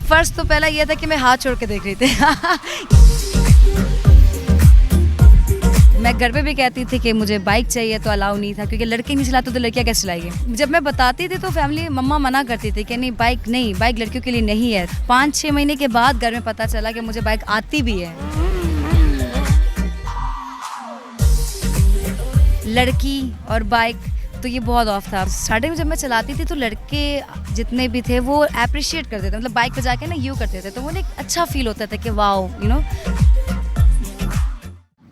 First तो पहला ये था कि मैं हाथ छोड़ के देख रही थी। मैं घर पे भी कहती थी कि मुझे बाइक चाहिए तो अलाउ नहीं था, क्योंकि लड़के नहीं चलाते तो लड़कियां कैसे चलाएंगे। जब मैं बताती थी तो फैमिली मम्मा मना करती थी कि नहीं, बाइक लड़कियों के लिए नहीं है। 5-6 महीने के बाद घर में पता चला कि मुझे बाइक आती भी है। लड़की और बाइक तो ये बहुत ऑफ था। स्टार्टिंग में जब मैं चलाती थी तो लड़के जितने भी थे वो अप्रिशिएट करते थे, मतलब बाइक पे जाके ना यूँ करते थे, तो वो एक अच्छा फील होता था कि वाओ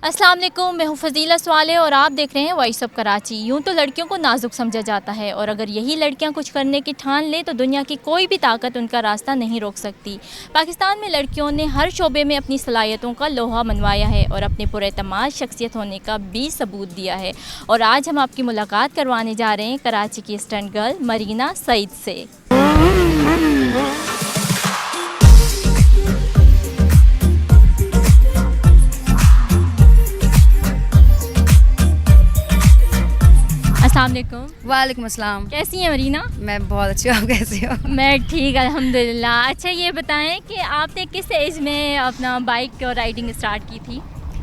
अस्सलाम वालेकुम, मैं हूँ फजीला स्वाले और आप देख रहे हैं वॉइस ऑफ कराची। यूँ तो लड़कियों को नाजुक समझा जाता है और अगर यही लड़कियाँ कुछ करने की ठान ले तो दुनिया की कोई भी ताकत उनका रास्ता नहीं रोक सकती। पाकिस्तान में लड़कियों ने हर शोबे में अपनी सलाहियतों का लोहा मनवाया है और अपने पुरएतमाद शख्सियत होने का भी सबूत दिया है। और आज हम आपकी मुलाकात करवाने जा रहे हैं कराची की स्टंट गर्ल मरीना सईद से। अस्सलामुअलैकुम। वालेकुम अस्सलाम। कैसी हैं मरीना? मैं बहुत अच्छी हूँ, आप कैसी हो? मैं ठीक अल्हम्दुलिल्लाह। अच्छा ये बताएं कि आपने किस एज में अपना बाइक और राइडिंग स्टार्ट की थी?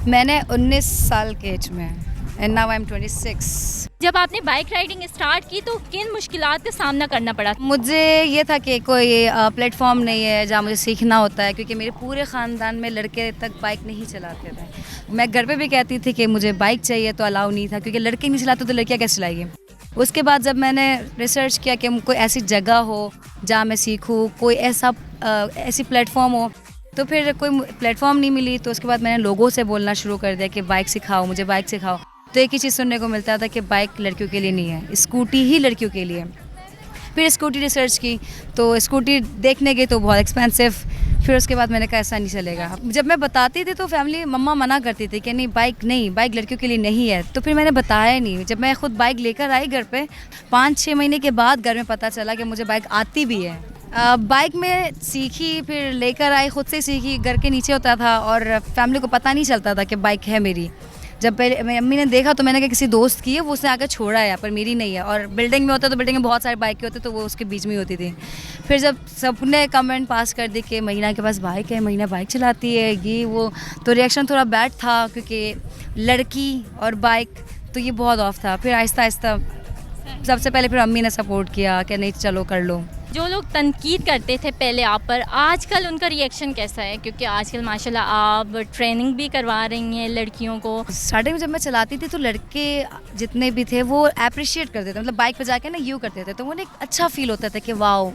मैंने 19 साल के एज में, एंड नाउ आई एम 26। जब आपने बाइक राइडिंग स्टार्ट की तो किन मुश्किलात का सामना करना पड़ा? मुझे ये था कि कोई प्लेटफॉर्म नहीं है जहाँ मुझे सीखना होता है, क्योंकि मेरे पूरे ख़ानदान में लड़के तक बाइक नहीं चलाते थे। मैं घर पे भी कहती थी कि मुझे बाइक चाहिए तो अलाउ नहीं था, क्योंकि लड़के नहीं चलाते तो लड़कियाँ कैसे चलाएंगी। उसके बाद जब मैंने रिसर्च किया कि कोई ऐसी जगह हो जहाँ मैं सीखूँ, कोई ऐसी प्लेटफॉर्म हो, तो फिर कोई प्लेटफॉर्म नहीं मिली। तो उसके बाद मैंने लोगों से बोलना शुरू कर दिया कि बाइक सिखाओ, मुझे बाइक सिखाओ। तो एक ही चीज़ सुनने को मिलता था कि बाइक लड़कियों के लिए नहीं है, स्कूटी ही लड़कियों के लिए। फिर स्कूटी रिसर्च की तो स्कूटी देखने गई तो बहुत एक्सपेंसिव। फिर उसके बाद मैंने कहा ऐसा नहीं चलेगा। जब मैं बताती थी तो फैमिली मम्मा मना करती थी कि नहीं, बाइक लड़कियों के लिए नहीं है। तो फिर मैंने बताया नहीं। जब मैं खुद बाइक लेकर आई घर पे, 5-6 महीने के बाद घर में पता चला कि मुझे बाइक आती भी है। बाइक में सीखी, फिर लेकर आई, खुद से सीखी। घर के नीचे होता था और फैमिली को पता नहीं चलता था कि बाइक है मेरी। जब पहले मेरी अम्मी ने देखा तो मैंने कहा किसी दोस्त की है, वो उसने आकर छोड़ा है, पर मेरी नहीं है। और बिल्डिंग में होता तो बिल्डिंग में बहुत सारी बाइकें होती तो वो उसके बीच में होती थी। फिर जब सबने कमेंट पास कर दी कि महीना के पास बाइक है, महीना बाइक चलाती है, ये वो, तो रिएक्शन थोड़ा बैड था, क्योंकि लड़की और बाइक तो ये बहुत ऑफ था। फिर आहिस्ता आहिस्ता सबसे पहले फिर अम्मी ने सपोर्ट किया कि नहीं चलो कर लो। जो लोग तनकीद करते थे पहले आप पर, आजकल उनका रिएक्शन कैसा है? क्योंकि आजकल माशाल्लाह आप ट्रेनिंग भी करवा रही हैं लड़कियों को। स्टार्टिंग में जब मैं चलाती थी तो लड़के जितने भी थे वो अप्रिशिएट करते थे, मतलब बाइक पे जाके ना यूँ करते थे, तो वो एक अच्छा फील होता था कि वाओ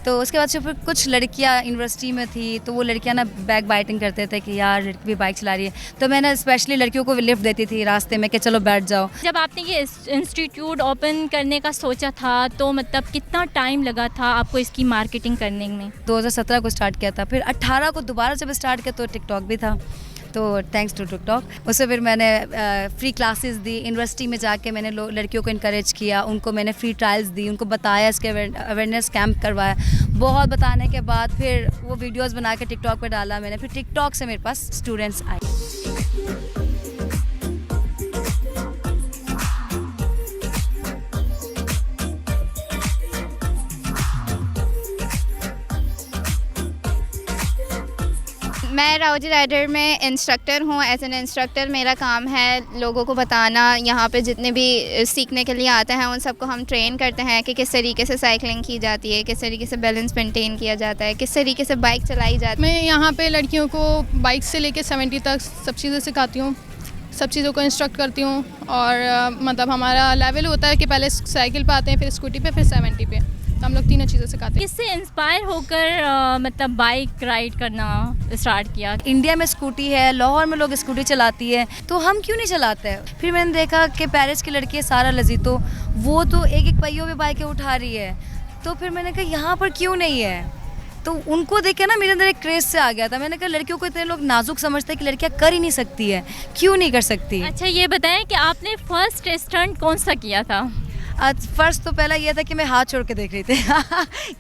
तो उसके बाद से फिर कुछ लड़कियाँ यूनिवर्सिटी में थी तो वो लड़कियाँ ना बैक बाइटिंग करते थे कि यार लड़की भी बाइक चला रही है। तो मैं ना स्पेशली लड़कियों को लिफ्ट देती थी रास्ते में कि चलो बैठ जाओ। जब आपने ये इंस्टीट्यूट ओपन करने का सोचा था तो मतलब कितना टाइम लगा था आपको इसकी मार्केटिंग करने में? 2017 को स्टार्ट किया था, फिर 18 को दोबारा जब स्टार्ट किया तो टिकटॉक भी था, तो थैंक्स टू टिकटॉक। उससे फिर मैंने फ्री क्लासेस दी। यूनिवर्सिटी में जाके मैंने लड़कियों को इनकरेज किया, उनको मैंने फ्री ट्रायल्स दी, उनको बताया, इसके अवेयरनेस कैंप करवाया। बहुत बताने के बाद फिर वो वीडियोस बना के टिकटॉक पे डाला मैंने। फिर टिकटॉक से मेरे पास स्टूडेंट्स आए। मैं राउजी राइडर में इंस्ट्रक्टर हूँ। एज एन इंस्ट्रक्टर मेरा काम है लोगों को बताना, यहाँ पे जितने भी सीखने के लिए आते हैं उन सबको हम ट्रेन करते हैं कि किस तरीके से साइकिलिंग की जाती है, किस तरीके से बैलेंस मेंटेन किया जाता है, किस तरीके से बाइक चलाई जाती है। मैं यहाँ पे लड़कियों को बाइक से लेके 70 तक सब चीज़ें सिखाती हूँ, सब चीज़ों को इंस्ट्रक्ट करती हूँ। और मतलब हमारा लेवल होता है कि पहले साइकिल पे आते हैं, फिर स्कूटी पे, फिर 70 पे, तो हम लोग तीनों चीज़ें सिखाते हैं। इससे इंस्पायर होकर मतलब बाइक राइड करना स्टार्ट किया। इंडिया में स्कूटी है, लाहौर में लोग स्कूटी चलाती है, तो हम क्यों नहीं चलाते हैं? फिर मैंने देखा कि पेरिस की लड़की है सारा लजीतो, वो तो एक पहियों में बाइकें उठा रही है, तो फिर मैंने कहा यहाँ पर क्यों नहीं है? तो उनको देख के ना मेरे अंदर एक क्रेज से आ गया था। मैंने कहा लड़कियों को इतने लोग नाजुक समझते हैं कि लड़कियाँ कर ही नहीं सकती है, क्यों नहीं कर सकती? अच्छा ये बताएं कि आपने फर्स्ट स्टंट कौन सा किया था? फर्स्ट तो पहला ये था कि मैं हाथ छोड़ के देख रही थी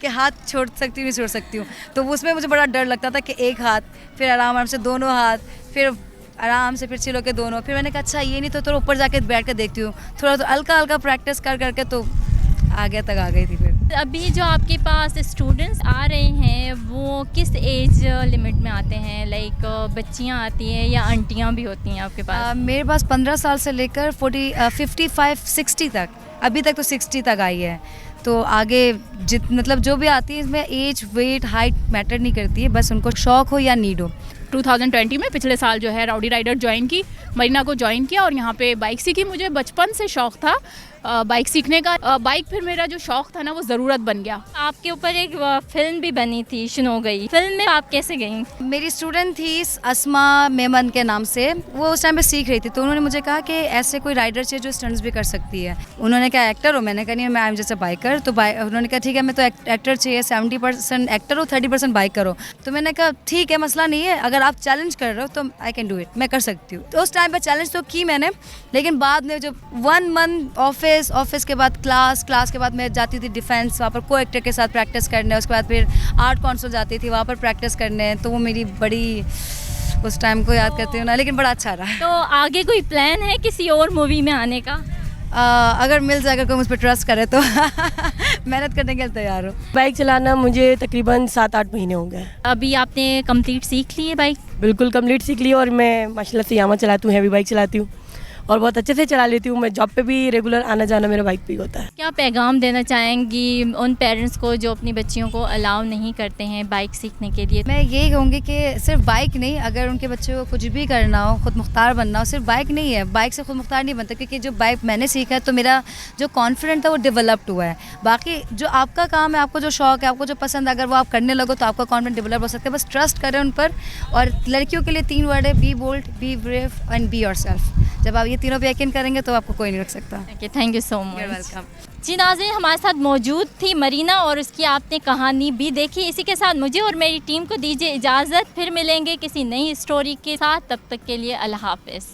कि हाथ छोड़ सकती हूँ नहीं छोड़ सकती हूँ, तो उसमें मुझे बड़ा डर लगता था कि एक हाथ, फिर आराम से दोनों हाथ, फिर आराम से फिर चिलो के दोनों। फिर मैंने कहा अच्छा ये नहीं तो थोड़ा ऊपर जाके बैठ के देखती हूँ, थोड़ा तो हल्का हल्का प्रैक्टिस कर करके तो आगे तक आ गई थी। फिर अभी जो आपके पास स्टूडेंट्स आ रहे हैं वो किस एज लिमिट में आते हैं? लाइक बच्चियां आती हैं या आंटियां भी होती हैं आपके पास? मेरे पास 15 साल से लेकर 55-60 तक, अभी तक तो 60 तक आई है। तो आगे मतलब जो भी आती है इसमें एज, वेट, हाइट मैटर नहीं करती है, बस उनको शौक हो या नीड हो। 2020 में पिछले साल जो है राउडी राइडर ज्वाइन की, मरीना को ज्वाइन किया और यहाँ पे बाइक सीखी। मुझे बचपन से शौक़ था बाइक सीखने का। बाइक फिर मेरा जो शौक़ था ना वो ज़रूरत बन गया। आपके ऊपर एक फिल्म भी बनी थी, शुनो गई, फिल्म में आप कैसे गई? मेरी स्टूडेंट थी अस्मा मेमन के नाम से, वो उस टाइम पे सीख रही थी, तो उन्होंने मुझे कहा कि ऐसे कोई राइडर चाहिए जो स्टंट्स भी कर सकती है। उन्होंने कहा एक्टर हो? मैंने कहा नहीं, मैं जैसे बाइकर। तो उन्होंने कहा ठीक है, मैं तो एक्टर चाहिए, 70% एक्टर हो, 30% बाइकर हो। तो मैंने कहा ठीक है, मसला नहीं है, अगर आप चैलेंज कर रहे हो तो आई कैन डू इट, मैं कर सकती हूँ। तो उस टाइम पर चैलेंज तो की मैंने, लेकिन बाद में जब 1 मंथ ऑफिस के बाद क्लास के बाद मैं जाती थी डिफेंस, वहाँ पर को एक्टर के साथ प्रैक्टिस करने, उसके बाद फिर आर्ट काउंसिल जाती थी, वहाँ पर प्रैक्टिस करने। तो वो मेरी बड़ी, उस टाइम को याद करती हूँ ना, लेकिन बड़ा अच्छा रहा। तो आगे कोई प्लान है किसी और मूवी में आने का? अगर मिल जाए, अगर कोई मुझ पर ट्रस्ट करे तो मेहनत करने के लिए तैयार हो। बाइक चलाना मुझे तकरीबन 7-8 महीने हो गए। अभी आपने कंप्लीट सीख ली है बाइक? बिल्कुल कंप्लीट सीख ली, और मैं माशाल्लाह से यामा चलाती हूँ, हैवी बाइक चलाती हूँ और बहुत अच्छे से चला लेती हूँ। मैं जॉब पे भी रेगुलर आना जाना मेरा बाइक पे ही होता है। क्या पैगाम देना चाहेंगी उन पेरेंट्स को जो अपनी बच्चियों को अलाउ नहीं करते हैं बाइक सीखने के लिए? मैं यही कहूँगी कि सिर्फ बाइक नहीं, अगर उनके बच्चे को कुछ भी करना हो, खुद मुख्तार बनना हो, सिर्फ बाइक नहीं है, बाइक से खुद मुख्तार नहीं बनता। क्योंकि जो बाइक मैंने सीखा है तो मेरा जो कॉन्फिडेंट था वो डेवलप्ड हुआ है। बाकी जो आपका काम है, आपको जो शौक है, आपको जो पसंद है, अगर वो आप करने लगो तो आपका कॉन्फिडेंट डेवलप हो सकता है। बस ट्रस्ट करें उन पर। और लड़कियों के लिए 3 वर्ड है, be bold, be brave and be yourself. जब आप ये तीनों पे यकीन करेंगे तो आपको कोई नहीं रख सकता। Okay, thank you so much. Welcome. जी नाज़रीन, हमारे साथ मौजूद थी मरीना और उसकी आपने कहानी भी देखी। इसी के साथ मुझे और मेरी टीम को दीजिए इजाज़त, फिर मिलेंगे किसी नई स्टोरी के साथ। तब तक के लिए अल्लाह हाफ़िज़।